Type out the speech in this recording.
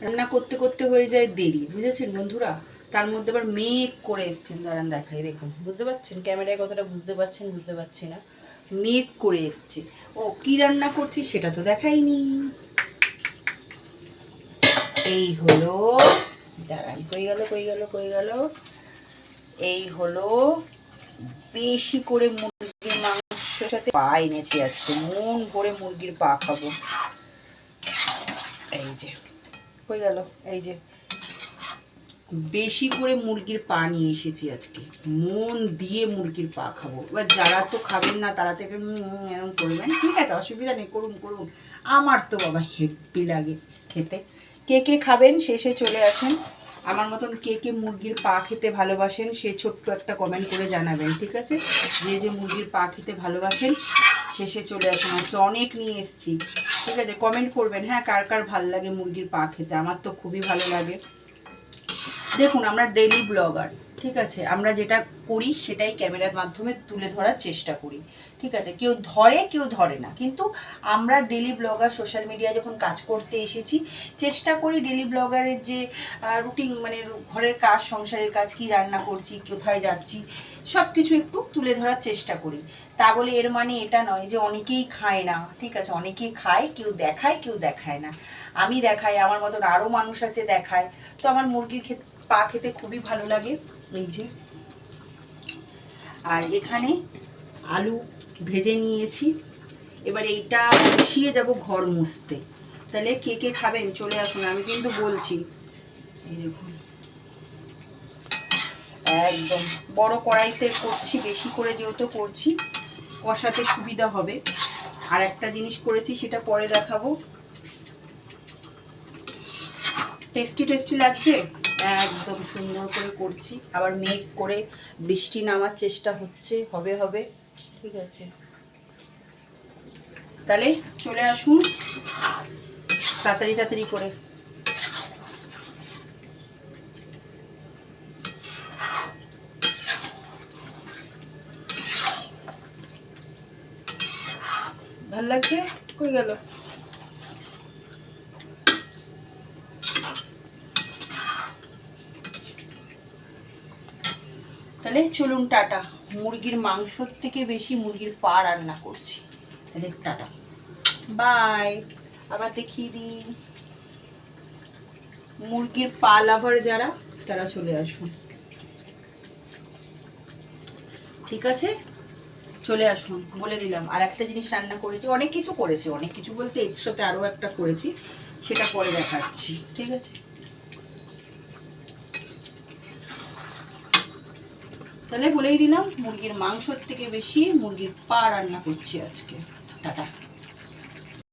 রান্না করতে করতে হয়ে যায় দেরি, বুঝেছেন বন্ধুরা। তার মধ্যে আবার মেঘ করে এসছেন, দাঁড়ান দেখাই, দেখুন বুঝতে পারছেন ক্যামেরায় কতটা বুঝতে পারছেন বুঝতে পারছি না। মেঘ করে এসছে। ও কি রান্না করছি সেটা তো দেখাইনি। এই হলো, দাঁড়ান, কই গেল, এই হলো বেশি করে মুরগির মাংসের সাথে পা এনেছি আজকে, মন ভরে মুরগির পা খাবো। এই যে কই গেল, এই যে বেশি করে মুরগির পা নিয়ে এসেছি আজকে, মন দিয়ে মুরগির পা খাবো। এবার যারা তো খাবেন না তারা থেকে এরকম করবেন, ঠিক আছে, অসুবিধা নেই, করুন করুন। আমার তো বাবা হেব্বি লাগে খেতে। কে কে খাবেন শেষে চলে আসেন। আমার মতন কে কে মুরগির পা খেতে ভালোবাসেন সে ছোট্ট একটা কমেন্ট করে জানাবেন, ঠিক আছে। যে যে মুরগির পা খেতে ভালোবাসেন শেষে চলে আসেন, আজকে অনেক নিয়ে এসেছি, ঠিক আছে। কমেন্ট করবেন হ্যাঁ, কার কার ভালো লাগে মুরগির পা খেতে। আমার তো খুবই ভালো লাগে। দেখুন আমরা ডেইলি ব্লগার, ঠিক আছে, আমরা যেটা করি সেটাই ক্যামেরার মাধ্যমে তুলে ধরার চেষ্টা করি, ঠিক আছে। কেউ ধরে কেউ ধরে না, কিন্তু আমরা ডেইলি ব্লগার, সোশ্যাল মিডিয়ায় যখন কাজ করতে এসেছি চেষ্টা করি ডেইলি ব্লগারের যে রুটিন, মানে ঘরের কাজ, সংসারের কাজ, কি রান্না করছি, কোথায় যাচ্ছি, সব কিছু একটু তুলে ধরার চেষ্টা করি। তা বলে এর মানে এটা নয় যে অনেকেই খায় না, ঠিক আছে, অনেকেই খায়, কেউ দেখায় কেউ দেখায় না। আমি দেখাই, আমার মতন আরও মানুষ আছে দেখায়। তো আমার মুরগির পা খেতে খুবই ভালো লাগে। এই যে, আর এখানে আলু ভেজে নিয়েছি, এবার এইটা বসিয়ে যাব ঘর মুছতে। তাহলে কে কে খাবেন চলে আসুন, আমি কিন্তু বলছি। এই দেখুন একদম বড় কড়াইতে করছি, বেশি করে যেহেতু করছি কষাতে সুবিধা হবে। আর একটা জিনিস করেছি সেটা পরে দেখাবো। টেস্টি টেস্টি লাগছে, একদম সুন্দর করে করছি। আবার মেঘ করে বৃষ্টি নামার চেষ্টা হচ্ছে, হবে হবে, ঠিক আছে। তাহলে চলে আসুন তাড়াতাড়ি তাড়াতাড়ি করে। ভাল লাগছে, কই গেল, তাহলে চলুন টাটা। মুরগির মাংসর থেকে বেশি মুরগির পা রান্না করছি, তাহলে টাটা বাই। আবার দেখিয়ে দিই, মুরগির পা লাভার যারা তারা চলে আসুন, ঠিক আছে, চলে আসুন। বলে দিলাম আর একটা জিনিস রান্না করেছি, অনেক কিছু করেছি, অনেক কিছু বলতে এর সাথে আরও একটা করেছি, সেটা পরে দেখাচ্ছি, ঠিক আছে। তাহলে বলেই দিলাম মুরগির মাংসর থেকে বেশি মুরগির পা রান্না করছি আজকে, টাটা।